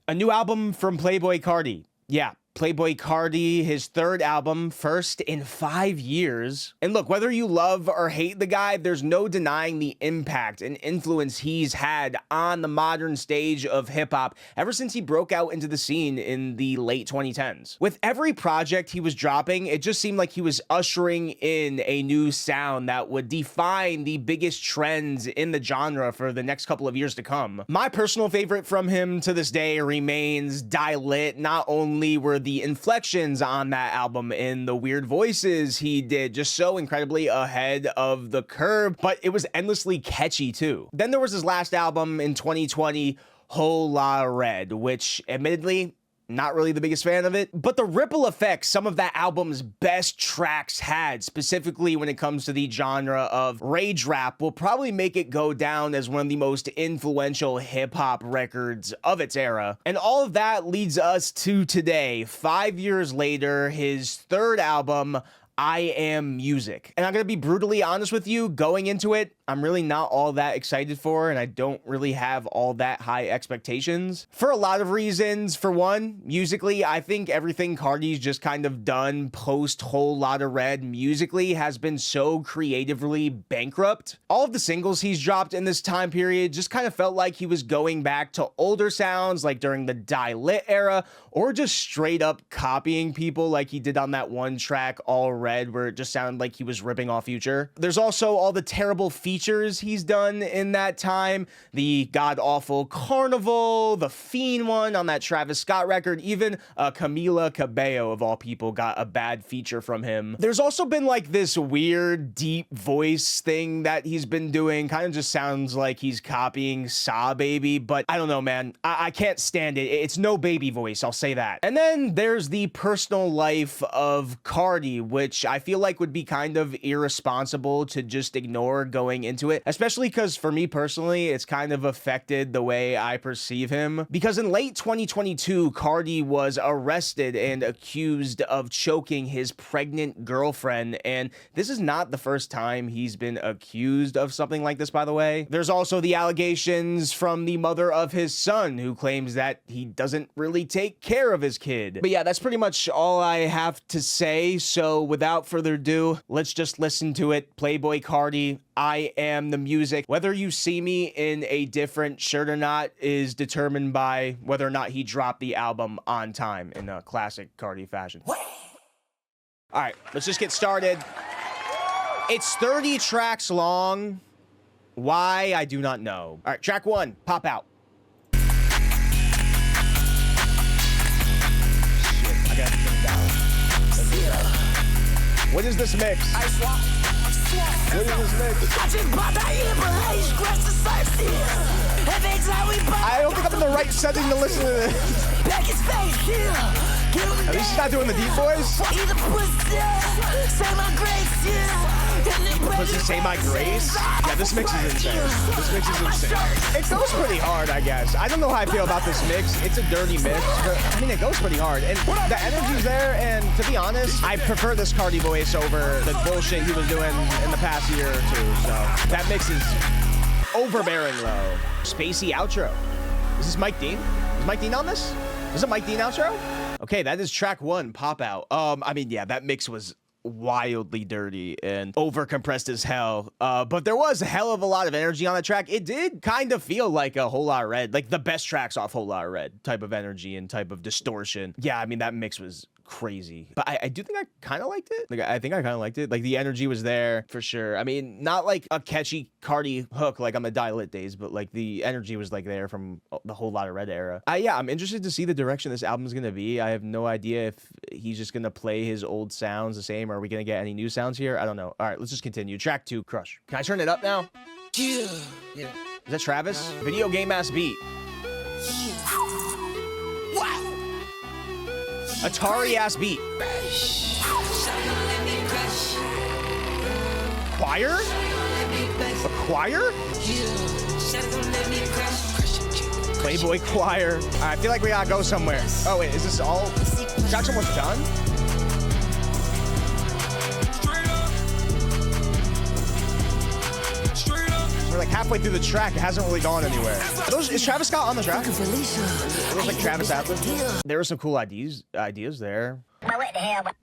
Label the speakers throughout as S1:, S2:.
S1: A new album from Playboi Carti. Yeah, Playboi Carti, his third album, first in 5 years. And look, whether you love or hate the guy, there's no denying the impact and influence he's had on the modern stage of hip-hop ever since he broke out into the scene in the late 2010s. With every project he was dropping, it just seemed like he was ushering in a new sound that would define the biggest trends in the genre for the next couple of years to come. My personal favorite from him to this day remains Die Lit. Not only were the inflections on that album and the weird voices he did just so incredibly ahead of the curve, but it was endlessly catchy too. Then there was his last album in 2020, Whole Lotta Red, which admittedly, not really the biggest fan of it, but the ripple effects some of that album's best tracks had, specifically when it comes to the genre of rage rap, will probably make it go down as one of the most influential hip-hop records of its era. And all of that leads us to today, 5 years later, his third album, I Am Music. And I'm gonna be brutally honest with you, going into it, I'm really not all that excited for, and I don't really have all that high expectations for a lot of reasons. For one, musically, I think everything Carti's just kind of done post Whole Lotta Red musically has been so creatively bankrupt. All of the singles he's dropped in this time period just kind of felt like he was going back to older sounds like during the Die Lit era, or just straight up copying people like he did on that one track, All Red, where it just sounded like he was ripping off Future. There's also all the terrible features he's done in that time, the god-awful Carnival, the Fiend one on that Travis Scott record, even Camila Cabello, of all people, got a bad feature from him. There's also been like this weird deep voice thing that he's been doing, kind of just sounds like he's copying Saw Baby, but I don't know, man. I can't stand it. It's no Baby voice, I'll say that. And then there's the personal life of Carti, which I feel like would be kind of irresponsible to just ignore going into it, especially because for me personally, it's kind of affected the way I perceive him. Because in late 2022, Carti was arrested and accused of choking his pregnant girlfriend, and this is not the first time he's been accused of something like this, by the way. There's also the allegations from the mother of his son, who claims that he doesn't really take care of his kid. But yeah, that's pretty much all I have to say, so without further ado, let's just listen to it. Playboi Carti, I Am the Music. Whether you see me in a different shirt or not is determined by whether or not he dropped the album on time in a classic Carti fashion. All right, let's just get started. It's 30 tracks long. Why, I do not know. All right, track one, Pop Out. Shit, I gotta turn it down. What is this mix? What is this mix? I don't think I'm in the right setting to listen to this. At least he's not doing the deep voice. Pussy Say My Grace? Yeah, this mix is insane. This mix is insane. It goes pretty hard, I guess. I don't know how I feel about this mix. It's a dirty mix, but I mean, it goes pretty hard. And the energy's there, and to be honest, I prefer this Carti voice over the bullshit he was doing in the past year or two. So that mix is overbearing low. Spacey outro. Is this Mike Dean? Is Mike Dean on this? Is it Mike Dean outro? Okay, that is track one, Pop Out. I mean, yeah, that mix was wildly dirty and over compressed as hell, but there was a hell of a lot of energy on that track. It did kind of feel like a Whole Lotta Red, like the best tracks off Whole Lotta Red type of energy and type of distortion. Yeah, I mean, that mix was crazy, but I do think I kind of liked it. Like, I think I kind of liked it. Like, the energy was there for sure. I mean, not like a catchy Carti hook like on the Die Lit days, but like the energy was like there from the Whole Lotta Red era. Yeah, I'm interested to see the direction this album is gonna be. I have no idea if he's just gonna play his old sounds the same, or are we gonna get any new sounds here? I don't know. All right, let's just continue. Track two, Crush. Can I turn it up now? Yeah. Is that Travis? Video game ass beat. Atari ass beat. Choir? A choir? Playboi choir. Right, I feel like we gotta go somewhere. Oh wait, is this all? Tracks almost done? We're like halfway through the track. It hasn't really gone anywhere. Is Travis Scott on the track? It was like Travis ad-lib. There were some cool ideas there.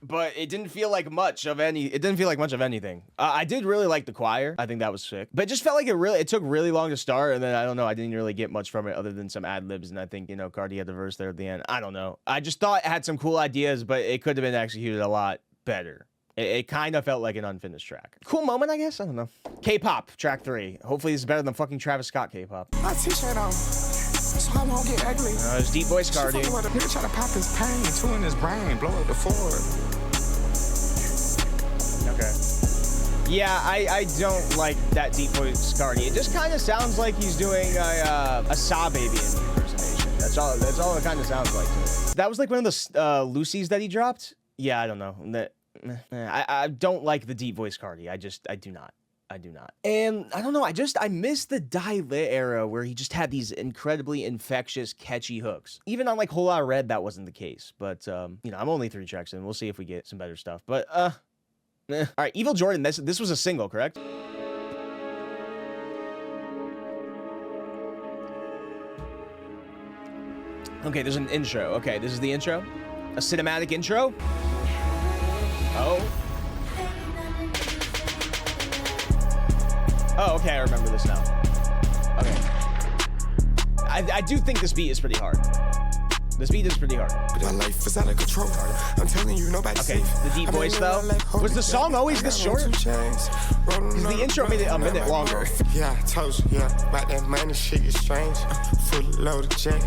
S1: But it didn't feel like much of anything. I did really like the choir. I think that was sick. But it just felt like it took really long to start. And then I don't know. I didn't really get much from it other than some ad libs. And I think, you know, Carti had the verse there at the end. I don't know. I just thought it had some cool ideas, but it could have been executed a lot better. It kind of felt like an unfinished track. Cool moment, I guess. I don't know. K-pop, track 3. Hopefully it's better than fucking Travis Scott K-pop.
S2: My t-shirt on, so I won't get ugly.
S1: It's deep voice Carti.
S2: Nigga try to pop his pain, two in his brain, blow up the Ford.
S1: Okay. Yeah, I don't like that deep voice Carti. It just kind of sounds like he's doing a Saw Baby impersonation. That's all it kind of sounds like to me. That was like one of the Lucy's that he dropped. Yeah, I don't know. I don't like the deep voice Carti. I do not. And I don't know, I miss the Die Lit era where he just had these incredibly infectious, catchy hooks. Even on like Whole Lotta Red, that wasn't the case. But, you know, I'm only 3 tracks in. We'll see if we get some better stuff. But, all right, Evil Jordan, this was a single, correct? Okay, there's an intro. Okay, this is the intro. A cinematic intro. Oh. Oh, okay, I remember this now. Okay. I do think this beat is pretty hard. This beat is pretty hard.
S2: My life is out of control. I'm telling you, nobody
S1: okay, the deep voice though. Was the song always this short? Because the intro made it a minute longer.
S2: Yeah, I told you, yeah. About that money shit is strange. Full load of jet.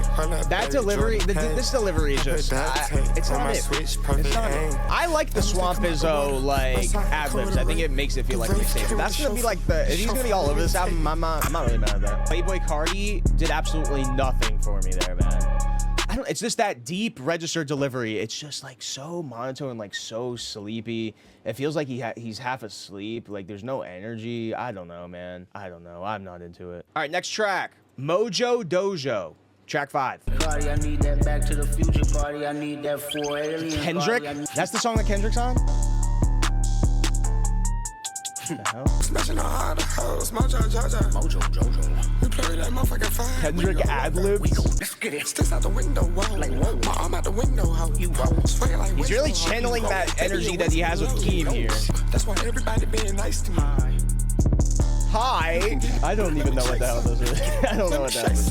S1: That delivery, this delivery is just, it's not it. It's not it. I like the Swamp Izzo, like, ad-libs. I think it makes it feel like a mixtape. That's gonna be like if he's gonna be all over this album, I'm not really mad at that. Playboi Carti did absolutely nothing for me there, man. It's just that deep register delivery. It's just like so monotone, like so sleepy. It feels like he's half asleep. Like there's no energy. I don't know, man. I don't know. I'm not into it. All right, next track. Mojo Dojo. Track 5.
S3: Carti, I need that Back to the Future party. I need that 4 alien.
S1: Kendrick? That's the song that Kendrick's on? What the hell?
S2: Smashing all the hoes, Mojo Jojo. We play that motherfucking fire.
S1: Kendrick ad-libs.
S2: Let's get it. Sticks out the window, whoa. Like, whoa. My arm out the window, how you swing like
S1: he's really channeling that energy that he has with Keem here.
S2: That's why everybody being nice to me.
S1: Hi. I don't even know what the hell this is. I don't know what that is.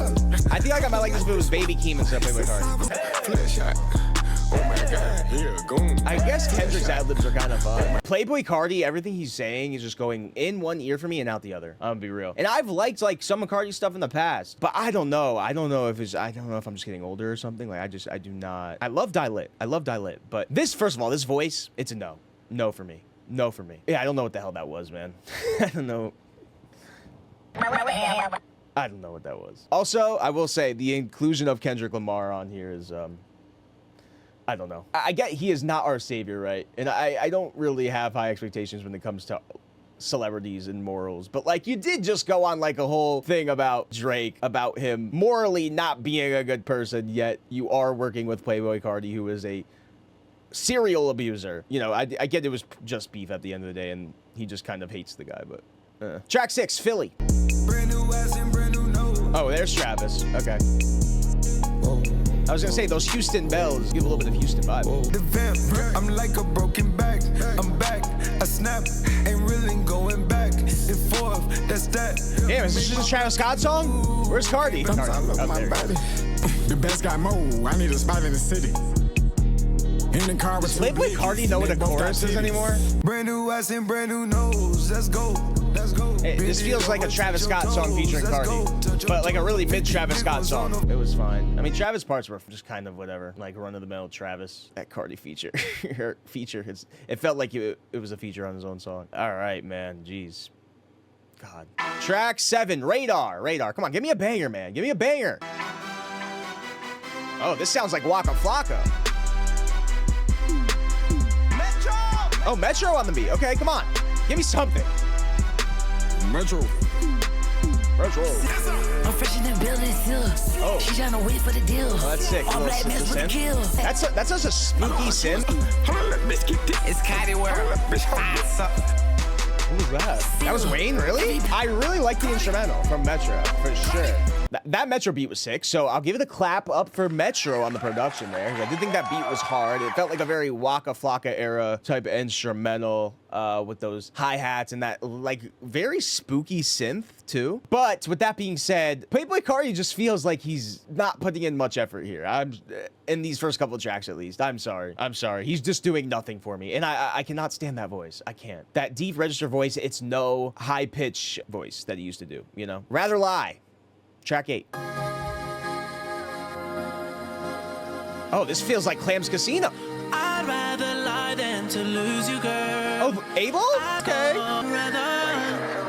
S1: I feel like I might like this if it was Baby Keem instead of Playboi Carti.
S2: Oh my God, here, goon.
S1: I guess Kendrick's ad-libs are kind of fun. Playboi Carti, everything he's saying is just going in one ear for me and out the other. I'm gonna be real. And I've liked like some of Carti's stuff in the past, but I don't know. I don't know if I'm just getting older or something. Like I do not. I love Die Lit. But this, first of all, this voice, it's a no. No for me. No for me. Yeah, I don't know what the hell that was, man. I don't know. I don't know what that was. Also, I will say the inclusion of Kendrick Lamar on here is, I don't know. I get he is not our savior, right? And I don't really have high expectations when it comes to celebrities and morals. But like you did just go on like a whole thing about Drake, about him morally not being a good person, yet you are working with Playboi Carti, who is a serial abuser. You know, I get it was just beef at the end of the day, and he just kind of hates the guy, but... Track 6, Philly. Oh, there's Travis. Okay. I was gonna say, those Houston bells give a little bit of Houston vibe.
S2: The vamp, I'm like a broken back. I'm back, I snap, ain't really going back and forth. That's that.
S1: Damn, is this just a Travis Scott song? Where's Carti?
S2: The best guy Mo, I need a spot in the city. In the car with
S1: Playboi Carti know what a chorus is anymore?
S2: Brand new ass and brand new nose. Let's go.
S1: Hey, this feels like a Travis Scott song featuring Carti, but like a really mid-Travis Scott song. It was fine. I mean, Travis parts were just kind of whatever, like run-of-the-mill Travis. That Carti feature, it felt like it was a feature on his own song. All right, man, jeez. God. Track 7, Radar. Come on, give me a banger, man. Give me a banger. Oh, this sounds like Waka Flocka. Metro! Oh, Metro on the beat. Okay, come on. Give me something.
S2: Metro.
S4: I'm fresh in the building still.
S1: Oh.
S4: She tryna wait for the deal.
S1: Oh, that's sick.
S4: All black men with the kill.
S1: That's such a spooky synth.
S2: It's Carti world.
S1: Who was that? That was Wayne, really? I really like the instrumental from Metro, for sure. That Metro beat was sick, so I'll give it a clap up for Metro on the production there. I did think that beat was hard. It felt like a very Waka Flocka era type of instrumental with those hi-hats and that like very spooky synth too. But with that being said, Playboi Carti just feels like he's not putting in much effort here. In these first couple of tracks at least. I'm sorry. He's just doing nothing for me. And I cannot stand that voice. I can't. That deep register voice, it's no high pitch voice that he used to do, you know? Rather Lie. Track 8. Oh, this feels like Clam's Casino.
S5: I'd rather lie than to lose you, girl.
S1: Oh, Abel? Okay.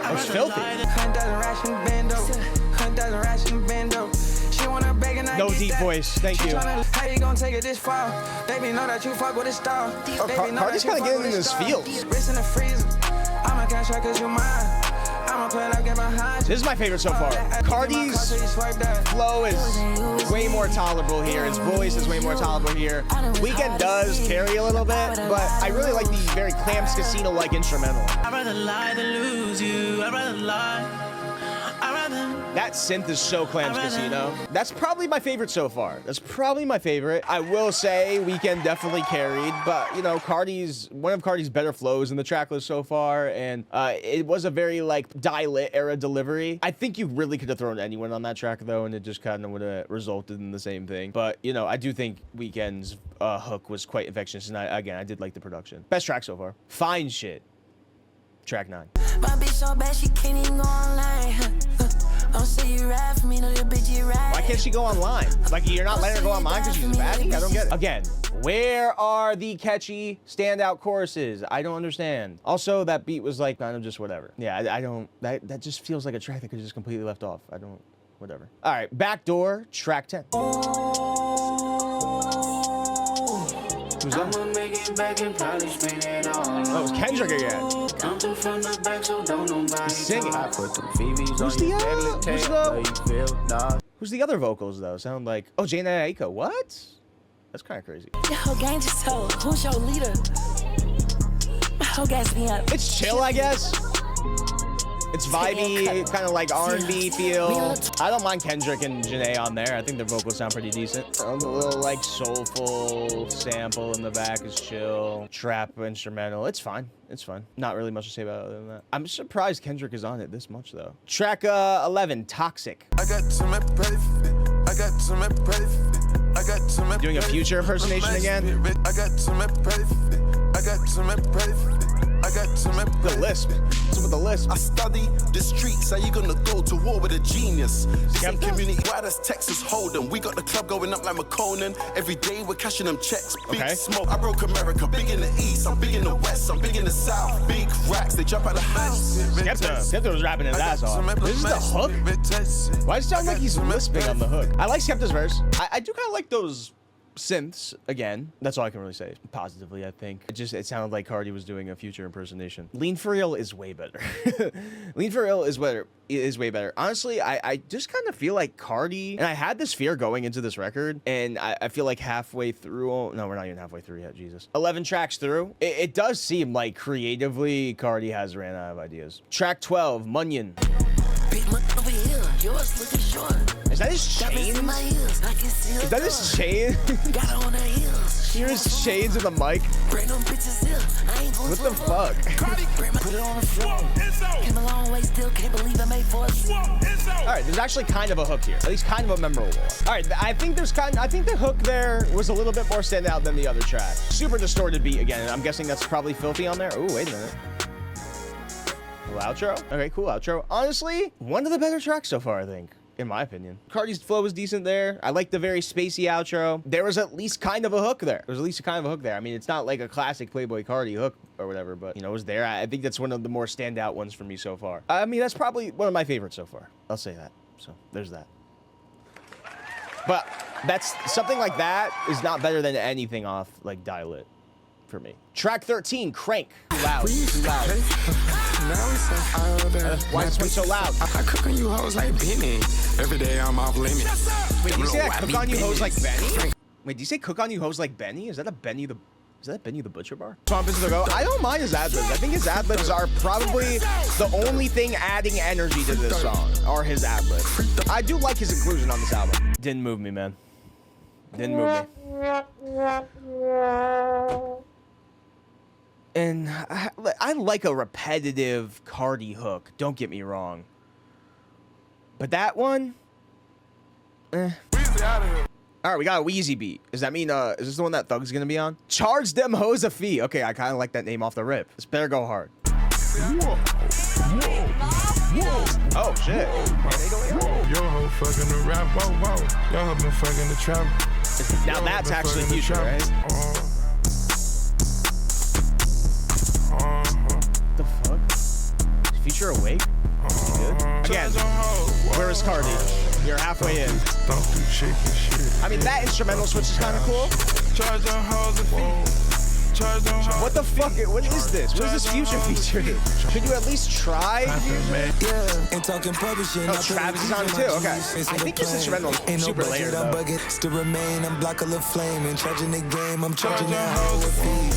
S1: That was filthy. No deep voice. Thank you.
S6: How you gonna take it this far? Baby, know that you fuck with a star.
S1: Carti's kind of getting in his feels.
S6: Wrist in the freezer. I'ma cash out 'cause you mine.
S1: This is my favorite so far. Carti's flow is way more tolerable here. His voice is way more tolerable here. Weeknd does carry a little bit, but I really like the very Clam's Casino-like instrumental.
S5: I'd rather lie than lose you. I'd rather lie.
S1: That synth is so Clam's Casino. That's probably my favorite so far. That's probably my favorite. I will say Weeknd definitely carried, but you know, one of Carti's better flows in the track list so far, and it was a very like Die-Lit era delivery. I think you really could have thrown anyone on that track though, and it just kind of would have resulted in the same thing. But you know, I do think Weeknd's hook was quite infectious, and I did like the production. Best track so far. Fine Shit. Track 9.
S4: My bitch so bad she can't even go online. Don't say you ride for me, no, your bitch you ride.
S1: Why can't she go online? Like, you're not letting her go online because she's a baddie? I don't get it. Again, where are the catchy standout choruses? I don't understand. Also, that beat was like kind of just whatever. Yeah, I don't, that just feels like a track that could just completely left off. I don't, whatever. All right, Backdoor, track 10. Who's that? Oh, it's Kendrick again. He's singing. Who's the other vocals though? Sound like, oh, Jane Aiko. What? That's kind of crazy.
S4: Your whole gang just told. Who's your leader? My whole gas me up.
S1: It's chill, I guess. It's vibey, kind of like R&B feel. I don't mind Kendrick and Janae on there. I think their vocals sound pretty decent. A little like soulful sample in the back is chill. Trap instrumental. It's fine. It's fine. Not really much to say about it other than that. I'm surprised Kendrick is on it this much though. Track 11, Toxic. Doing a Future impersonation again. The lisp. What's with the lisp?
S7: I study the streets. How you gonna go to war with a genius? This ain't community. Why does Texas Hold'em? We got the club going up like McConan. Every day we're cashing them checks. Big smoke. I broke America. Big in the east. I'm big in the west. I'm big in the south. Big racks. They jump out of hands.
S1: Skepta was rapping his ass off. This is the hook. Why does it sound like he's lisping on the hook? I like Skepta's verse. I do kind of like those synths again. That's all I can really say positively. I think it sounded like Carti was doing a Future impersonation. Lean for Real is way better. Lean for Real is way better. Honestly, I just kind of feel like Carti, and I had this fear going into this record, and I feel like halfway through, no, we're not even halfway through yet, Jesus. 11 tracks through, it does seem like creatively Carti has ran out of ideas. Track 12, Munyon.
S4: Big look over here, yours looking short.
S1: Is that his chains? Is that his chain? Here's shades of the mic. What the fuck?
S4: Put it on the floor. Came a long way, still can't believe I made force.
S1: All right, there's actually kind of a hook here. At least kind of a memorable one. All right, I think the hook there was a little bit more standout than the other track. Super distorted beat again. I'm guessing that's probably Filthy on there. Oh, wait a minute. Cool outro. Okay, cool outro. Honestly, one of the better tracks so far, I think. In my opinion. Carti's flow was decent there. I like the very spacey outro. There was at least kind of a hook there. I mean, it's not like a classic Playboi Carti hook or whatever, but, you know, it was there. I think that's one of the more standout ones for me so far. I mean, that's probably one of my favorites so far. I'll say that. So, there's that. But that's something like that is not better than anything off, like, Die-Lit for me. Track 13, Crank. Too loud. Too loud. Why is this one so loud?
S6: I cook on you hoes like Benny. Every day I'm off limits.
S1: Wait, did you say that cook on you hoes like Benny? Wait, did you say cook on you hoes like Benny? Is that a Benny the Is that Benny the Butcher bar? Pump is the go. I don't mind his ad-libs. I think his ad-libs are probably the only thing adding energy to this song, are his ad-libs. I do like his inclusion on this album. Didn't move me, man. Didn't move me. And I like a repetitive Carti hook, don't get me wrong. But that one, eh. All right, we got a Wheezy beat. Does that mean, is this the one that Thug's gonna be on? Charge them hoes a fee. Okay, I kind of like that name off the rip. This better go hard. Whoa. Oh, shit.
S2: Yo ho fucking the rap, whoa, whoa. Yo ho been fucking the trap.
S1: Now that's actually Future, right? The fuck? Is Future awake? Again, where is Carti? You're halfway in. I mean, that instrumental switch is kind of cool. What the fuck? What is this? What is this Future featuring? Should you at least try?
S2: And talking publishing.
S1: Oh, Travis is on it too. Okay. I think this instrumental is super layered though.
S2: Still remain, I'm black of the flame and charging the game. I'm charging that whole fee.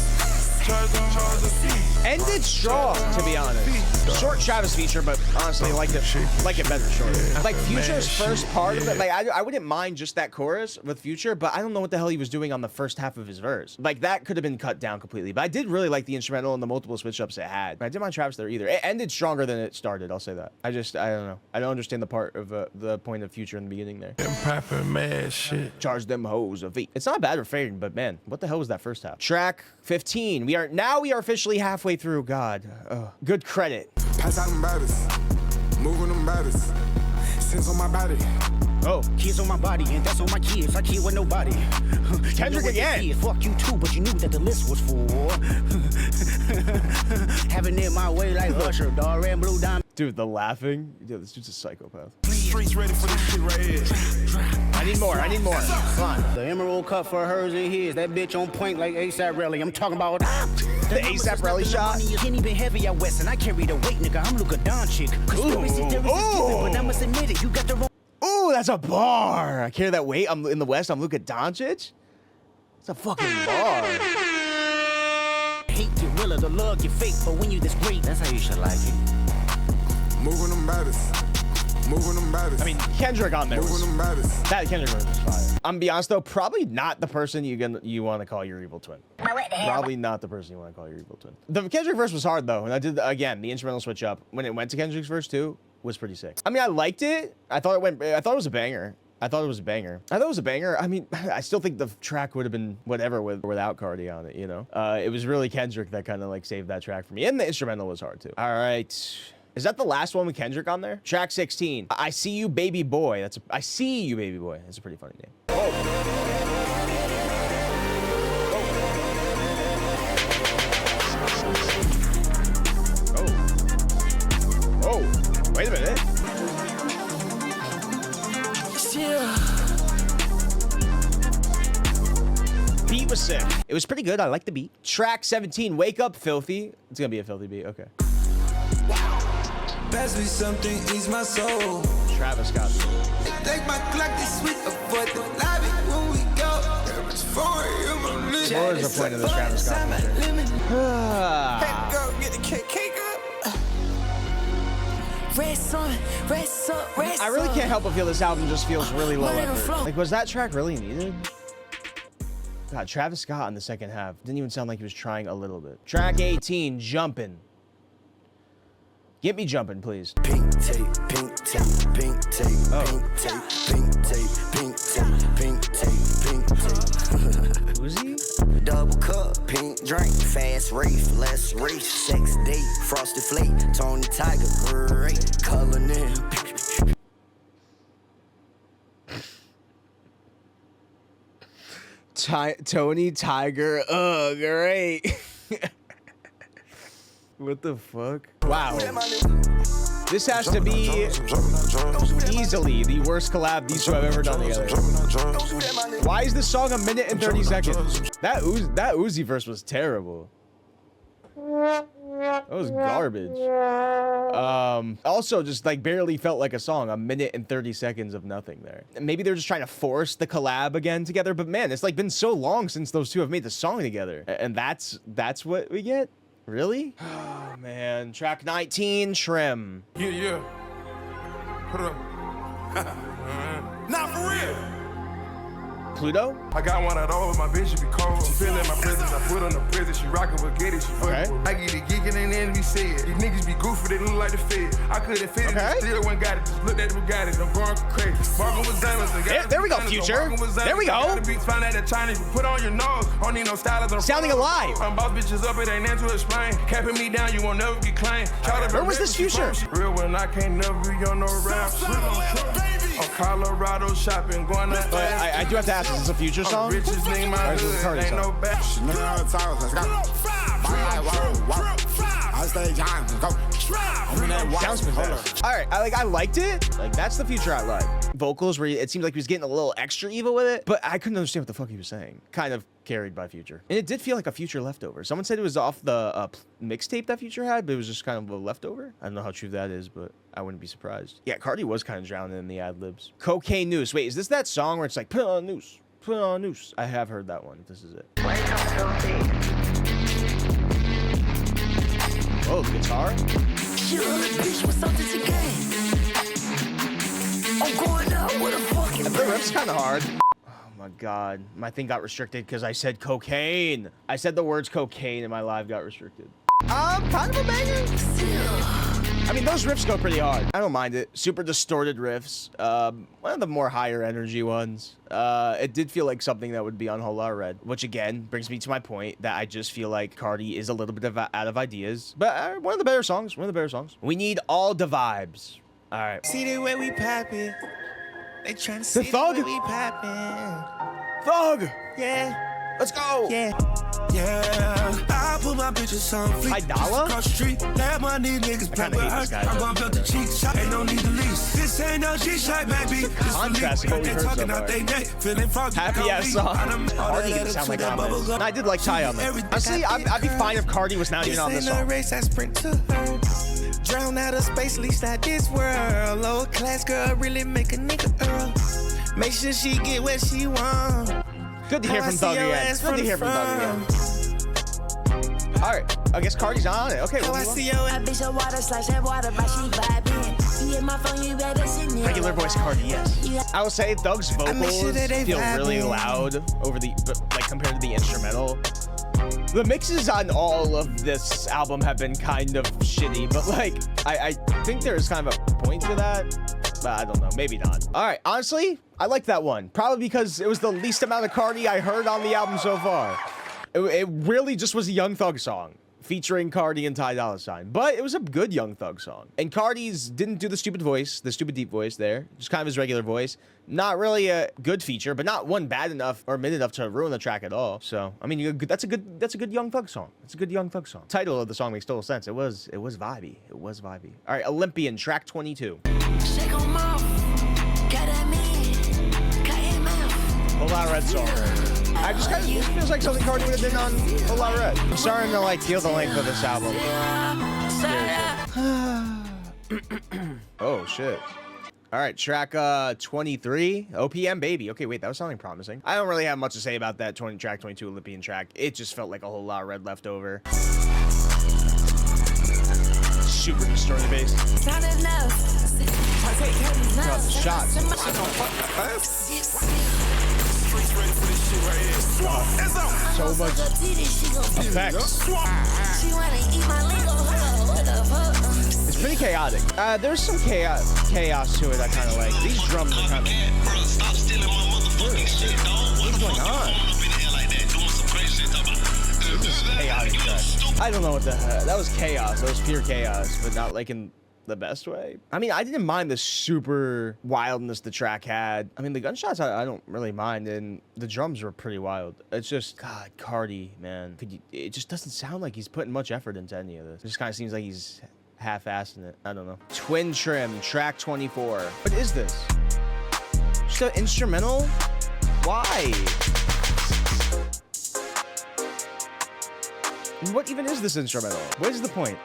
S1: Ended strong, to be honest. Short Travis feature, but honestly, like it better short. Like Future's first part of it, like I wouldn't mind just that chorus with Future, but I don't know what the hell he was doing on the first half of his verse. Like that could have been cut down completely. But I did really like the instrumental and the multiple switch ups it had. I didn't mind Travis there either. It ended stronger than it started. I'll say that. I don't know. I don't understand the part of the point of Future in the beginning there.
S2: Mad shit.
S1: Charge them hoes a fee. It's not a bad refrain, but man, what the hell was that first half? Track 15. We are officially halfway through. God, good credit.
S2: Pass out them batters, moving them batters. Sins on my body.
S3: Oh, kids on my body, and that's on my kids. I kid with nobody.
S1: Kendrick again.
S3: Fuck you too, but you knew that the list was for. Having it my way like Usher, dog, red, blue, diamond.
S1: Dude, the laughing. Dude, this dude's a psychopath.
S2: Streets ready for this shit right here.
S1: I need more. Come on.
S3: The emerald cut for hers and his. That bitch on point like ASAP Rally. I'm talking about
S1: the ASAP Rally shot.
S3: You can't even heavy out west, and I carry the weight, nigga. I'm Luka Doncic. Conspiracy theories is stupid, but I must admit it. You got the wrong.
S1: Ooh, that's a bar. I carry that weight. I'm in the West. I'm Luka Doncic. It's a fucking bar.
S3: Hate get realer, the love get fake, but when you this great, that's how you should like it.
S2: Moving them batters. Moving them batters.
S1: I mean, Kendrick on there was,
S2: moving them batters.
S1: that Kendrick verse was fire. I'm be honest though, probably not the person you want to call your evil twin. Probably not the person you want to call your evil twin. The Kendrick verse was hard though, and I did again the instrumental switch up when it went to Kendrick's verse too was pretty sick. I mean, I liked it. I thought it was a banger. I thought it was a banger. I mean, I still think the track would have been whatever without Carti on it, you know? It was really Kendrick that kind of like saved that track for me. And the instrumental was hard too. All right. Is that the last one with Kendrick on there? Track 16. I See You, Baby Boy. I See You, Baby Boy. That's a pretty funny name. Oh. Oh. Wait a minute.
S4: Yeah.
S1: Beat was sick. It was pretty good. I like the beat. Track 17. Wake Up, Filthy. It's gonna be a filthy beat. Okay.
S2: Pass me something, ease my soul.
S1: Travis got it.
S2: Take my clock this sweet, avoid the lobby when we go. It's 4 a.m.
S1: What was the point of this Travis Scott?
S2: Go get the cake up.
S1: I really can't help but feel this album just feels really low effort. Like, was that track really needed? God, Travis Scott on the second half didn't even sound like he was trying a little bit. Track 18, Jumpin'. Get me jumping, please.
S8: Pink tape, pink tape, pink tape, pink tape, pink tape, pink tape, pink tape, pink tape.
S1: Uzi?
S8: Double cup, pink drink, fast race, less race, sex date, frosted flake, Tony Tiger, great, color in.
S1: Tony Tiger, great. What the fuck? Wow. This has to be easily the worst collab these two have ever done together. Why is this song 1 minute and 30 seconds? That Uzi verse was terrible. That was garbage. Also just like barely felt like a song. 1 minute and 30 seconds of nothing there. Maybe they're just trying to force the collab again together, but man, it's like been so long since those two have made the song together. And that's what we get? Really? Oh man. Track 19, Trim.
S2: Yeah. Put it up. Not for real.
S1: Pluto?
S2: I got one of those, my bitch, she be cold. She feeling my presence, I put on the prison. She rockin' with Getty, she fucking with. I get it geeking and then we say it. These niggas be goofy, they look like the Fed. I couldn't fit it, still one got it. Just look at the Bugatti, I'm going crazy. Bargain with diamonds.
S1: There we go, Future. There we go.
S2: Find out the Chinese, put on your nose. Don't need no stylist.
S1: Sounding alive.
S2: I'm boss bitches up, it ain't nothing to explain. Capping me down, you won't never get claimed.
S1: Where was this Future?
S2: Real when I can't never be on no rap. On Colorado shopping, going to
S1: But I do have to ask, is this a Future song?
S2: Richest name my
S1: Or is this a Carti
S2: ain't no
S1: song?
S2: back.
S9: I stay young, go.
S1: Sounds possessed. All right, I liked it. Like that's the Future I like. Vocals where it seemed like he was getting a little extra evil with it, but I couldn't understand what the fuck he was saying. Kind of carried by Future, and it did feel like a Future leftover. Someone said it was off the mixtape that Future had, but it was just kind of a leftover. I don't know how true that is, but I wouldn't be surprised. Yeah, Carti was kind of drowning in the ad libs. Cocaine Noose. Wait, is this that song where it's like put on a noose, put on a noose? I have heard that one. If this is it. Oh, the guitar. The riff's kind of hard. Oh my god, my thing got restricted because I said cocaine. I said the words cocaine and my live got restricted. Kind of a banger. I mean, those riffs go pretty hard. I don't mind it. Super distorted riffs. One of the more higher energy ones. It did feel like something that would be on Whole Lotta Red, which again brings me to my point that I just feel like Carti is a little bit out of ideas, but one of the better songs. One of the better songs. We need all the vibes. All right.
S5: See the way we poppin'. They tryna see the
S1: Thug.
S5: way we poppin'.
S1: Thug.
S5: Yeah.
S1: Let's go.
S5: Yeah. I put my bitches on fleek.
S1: Idala?
S5: Across the street, let my niggas
S1: I kinda hate this guy.
S5: I'm gon' build the cheek shot, ain't no need to lease. This ain't no G-shot, baby. This
S1: Contrast to what we heard so far.
S5: Feeling froggy.
S1: Happy ass song. Carti gonna sound like Amos. And I did like Ty on that. Honestly, I'd be fine if Carti was not even on this song.
S5: Race, I sprint to her. Drown out of space, least not this world. Lower class girl really make a nigga earl. Make sure she get what she want.
S1: Good to hear from Thug again. Good to hear from Thug again. All right, I guess Carti's on it. Okay, we'll move on. Regular voice Carti, yes. I will say Thug's vocals feel really loud over the, like compared to the instrumental. The mixes on all of this album have been kind of shitty, but like, I think there's kind of a point to that. But I don't know, maybe not. All right, honestly, I like that one. Probably because it was the least amount of Carti I heard on the album so far. It really just was a Young Thug song featuring Carti and Ty Dolla $ign, but it was a good Young Thug song. And Carti's didn't do the stupid voice, the stupid deep voice there, just kind of his regular voice. Not really a good feature, but not one bad enough or mid enough to ruin the track at all. So, I mean, that's a good Young Thug song. It's a good Young Thug song. Title of the song makes total sense. It was vibey. It was vibey. All right, Olympian, track 22. Whole Lotta Red song. I just kind of, it feels like something Carti would have been on Whole Lotta Red. I'm starting to like feel the length of this album. Oh shit. All right, track 23, OPM Baby. Okay, wait, that was sounding promising. I don't really have much to say about that track 22 Olympian track. It just felt like a Whole Lotta Red leftover. Super distorted bass. Shots. So much effects. It's pretty chaotic. There's some chaos to it I kind of like. These drums are kind of... What's going on? This is chaotic track. I don't know what the heck. That was chaos. That was pure chaos, but not like in the best way. I mean, I didn't mind the super wildness the track had. I mean, the gunshots I don't really mind, and the drums were pretty wild. It's just, God, Carti, man. It just doesn't sound like he's putting much effort into any of this. It just kind of seems like he's half-assing it. I don't know. Twin Trim, track 24. What is this? Just an instrumental? Why? What even is this instrumental? What is the point?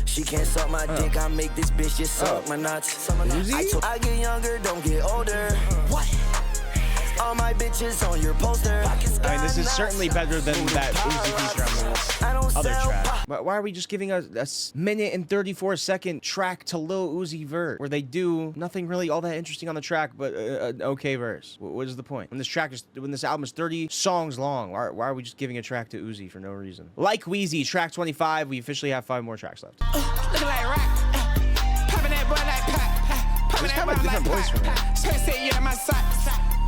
S8: She can't suck my dick, I make this bitch just suck my nuts. I get younger, don't get older. What? All my bitches on your poster.
S1: I mean, this is certainly better than that Uzi feature on the other track. But why are we just giving a minute and 34-second track to Lil Uzi Vert, where they do nothing really all that interesting on the track, but an okay verse? What is the point? When this album is 30 songs long, why are we just giving a track to Uzi for no reason? Like Wheezy, track 25. We officially have 5 more tracks left.
S6: Looking like rock. Popping that boy like pop. Popping that boy like pop. Say yeah, my socks.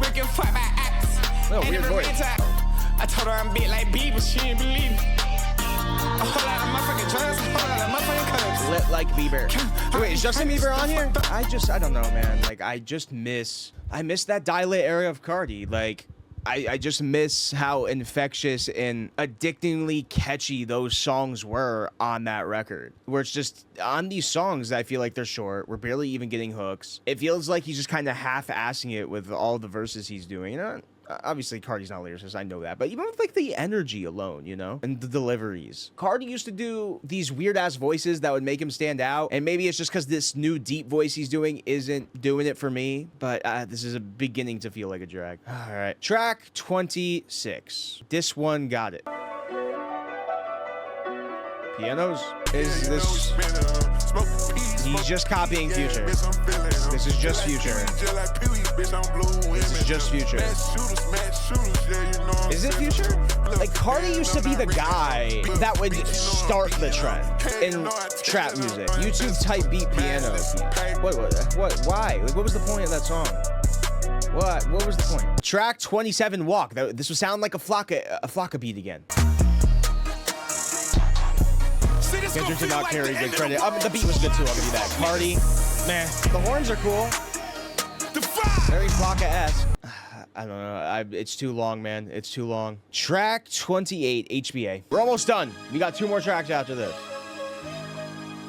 S6: Breaking fuck my axe.
S1: Oh, weird voice.
S6: I told her I'm big like Bieber, she didn't believe me. A whole lot of motherfucking drugs, a whole lot of motherfucking cups.
S1: Lit like Bieber. Wait, is Justin Bieber on here? I don't know, man. Like, I miss that die-lit era of Carti. Like, I just miss how infectious and addictingly catchy those songs were on that record. Where it's just, on these songs, I feel like they're short. We're barely even getting hooks. It feels like he's just kind of half-assing it with all the verses he's doing. You know? Obviously, Carti's not a lyricist, I know that. But even with, like, the energy alone, you know? And the deliveries. Carti used to do these weird-ass voices that would make him stand out. And maybe it's just because this new deep voice he's doing isn't doing it for me. But this is beginning to feel like a drag. All right. Track 26. This one got it. Pianos. Is this... He's just copying Future. This is just Future. This is just Future. Is it Future? Like, Carti used to be the guy that would start the trend in trap music. YouTube type beat pianos. What? Why? Like, what was the point of that song? What was the point? Track 27, Walk. This would sound like a Flocka beat again. Kendrick did not carry good credit. The beat was good too, I'll give you that. Carti, man, the horns are cool. Very Flocka-esque. I don't know. It's too long, man. It's too long. Track 28, HBA. We're almost done. We got 2 more tracks after this.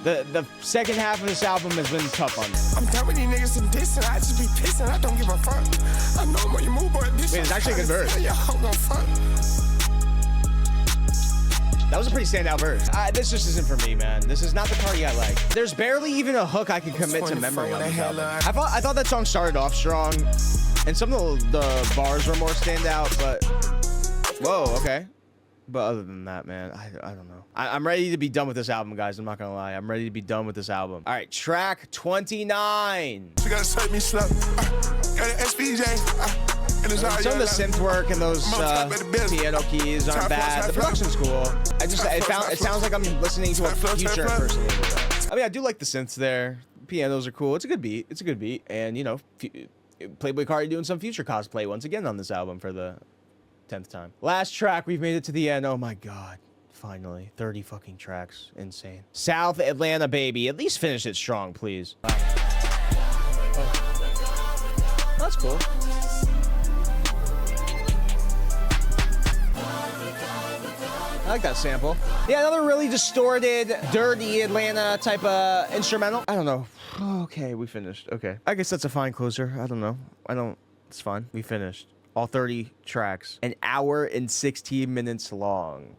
S1: The second half of this album has been tough on me.
S2: I'm done with these niggas and dissing. I just be pissing. I don't give a fuck. I know when you move, boy.
S1: Wait, it's actually a good verse.
S2: Yeah, I'm gonna fuck.
S1: That was a pretty standout verse. This just isn't for me, man. This is not the Carti I like. There's barely even a hook I can commit to memory on this album. I thought that song started off strong, and some of the bars were more standout, but... Whoa, okay. But other than that, man, I don't know. I'm ready to be done with this album, guys. I'm not gonna lie. I'm ready to be done with this album. All right, track 29.
S2: She gotta set me slow. Got an SPJ.
S1: Some of the synth work and those piano keys aren't bad. The production's cool. It sounds like I'm listening to a Future impersonator. I mean, I do like the synths there. Pianos are cool. It's a good beat. It's a good beat. And, you know, Playboi Carti doing some Future cosplay once again on this album for the 10th time. Last track, we've made it to the end. Oh my God. Finally. 30 fucking tracks. Insane. South Atlanta, baby. At least finish it strong, please. Wow. Oh. That's cool. I like that sample. Yeah, another really distorted, dirty Atlanta type of instrumental. I don't know. Okay, we finished. Okay. I guess that's a fine closer. I don't know. It's fine. We finished. All 30 tracks. An hour and 16 minutes long.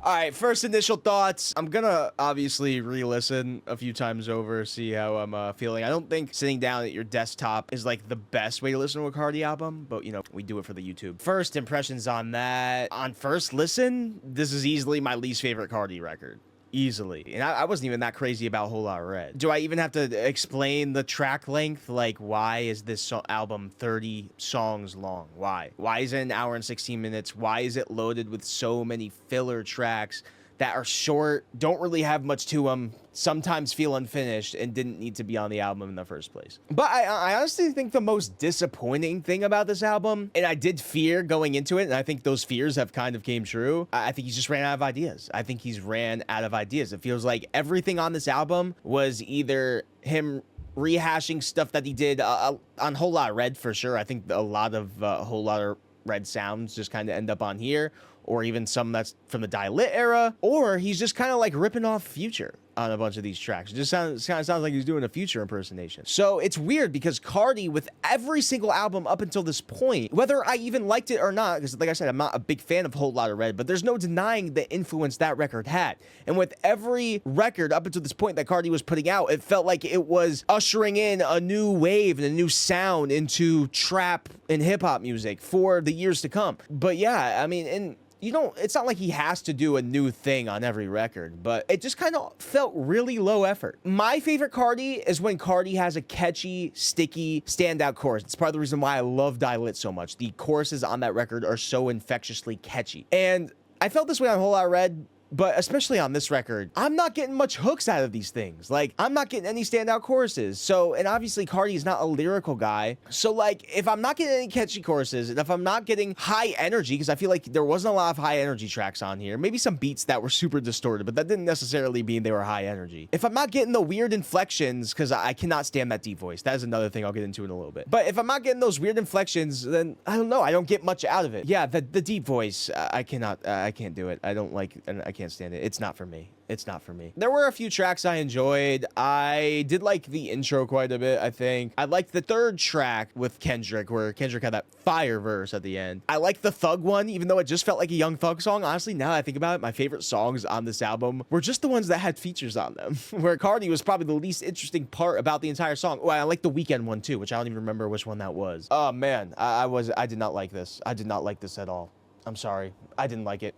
S1: All right, first initial thoughts. I'm gonna obviously re-listen a few times over, see how I'm feeling. I don't think sitting down at your desktop is like the best way to listen to a Carti album, but you know, we do it for the YouTube. First impressions on that. On first listen, this is easily my least favorite Carti record. Easily. And I wasn't even that crazy about Whole Lot Red. Do I even have to explain the track length? Like, why is this album 30 songs long? Why? Why is it an hour and 16 minutes? Why is it loaded with so many filler tracks that are short, don't really have much to them, sometimes feel unfinished, and didn't need to be on the album in the first place? But I honestly think the most disappointing thing about this album, and I did fear going into it, and I think those fears have kind of came true, I think he just ran out of ideas. I think he's ran out of ideas. It feels like everything on this album was either him rehashing stuff that he did on Whole Lot Red, for sure. I think a lot of Whole Lot of Red sounds just kind of end up on here, or even some that's from the Die Lit era, or he's just kind of like ripping off Future on a bunch of these tracks. It just kind of sounds like he's doing a Future impersonation. So it's weird because Carti, with every single album up until this point, whether I even liked it or not, because like I said, I'm not a big fan of Whole Lotta Red, but there's no denying the influence that record had. And with every record up until this point that Carti was putting out, it felt like it was ushering in a new wave and a new sound into trap and hip hop music for the years to come. But yeah, I mean, and you don't, it's not like he has to do a new thing on every record, but it just kind of felt really low effort. My favorite Carti is when Carti has a catchy, sticky, standout chorus. It's part of the reason why I love Die Lit so much. The choruses on that record are so infectiously catchy. And I felt this way on Whole Lotta Red, but especially on this record, I'm not getting much hooks out of these things. Like, I'm not getting any standout choruses. So, and obviously Carti is not a lyrical guy. So like, if I'm not getting any catchy choruses, and if I'm not getting high energy, because I feel like there wasn't a lot of high energy tracks on here, maybe some beats that were super distorted, but that didn't necessarily mean they were high energy. If I'm not getting the weird inflections, because I cannot stand that deep voice. That is another thing I'll get into in a little bit. But if I'm not getting those weird inflections, then I don't know. I don't get much out of it. Yeah, the deep voice, I can't do it. I don't like, I can't stand it. It's not for me. It's not for me. There were a few tracks I enjoyed. I did like the intro quite a bit, I think. I liked the third track with Kendrick, where Kendrick had that fire verse at the end. I liked the Thug one, even though it just felt like a Young Thug song. Honestly, now that I think about it, my favorite songs on this album were just the ones that had features on them, where Carti was probably the least interesting part about the entire song. Oh, I like the Weeknd one too, which I don't even remember which one that was. Oh man, I did not like this. I did not like this at all. I'm sorry. I didn't like it.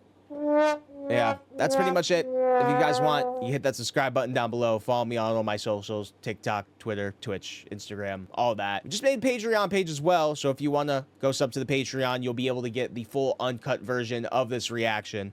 S1: Yeah, that's pretty much it. If you guys want, you hit that subscribe button down below. Follow me on all my socials, TikTok, Twitter, Twitch, Instagram, all that. We just made a Patreon page as well, so if you want to go sub to the Patreon, you'll be able to get the full uncut version of this reaction.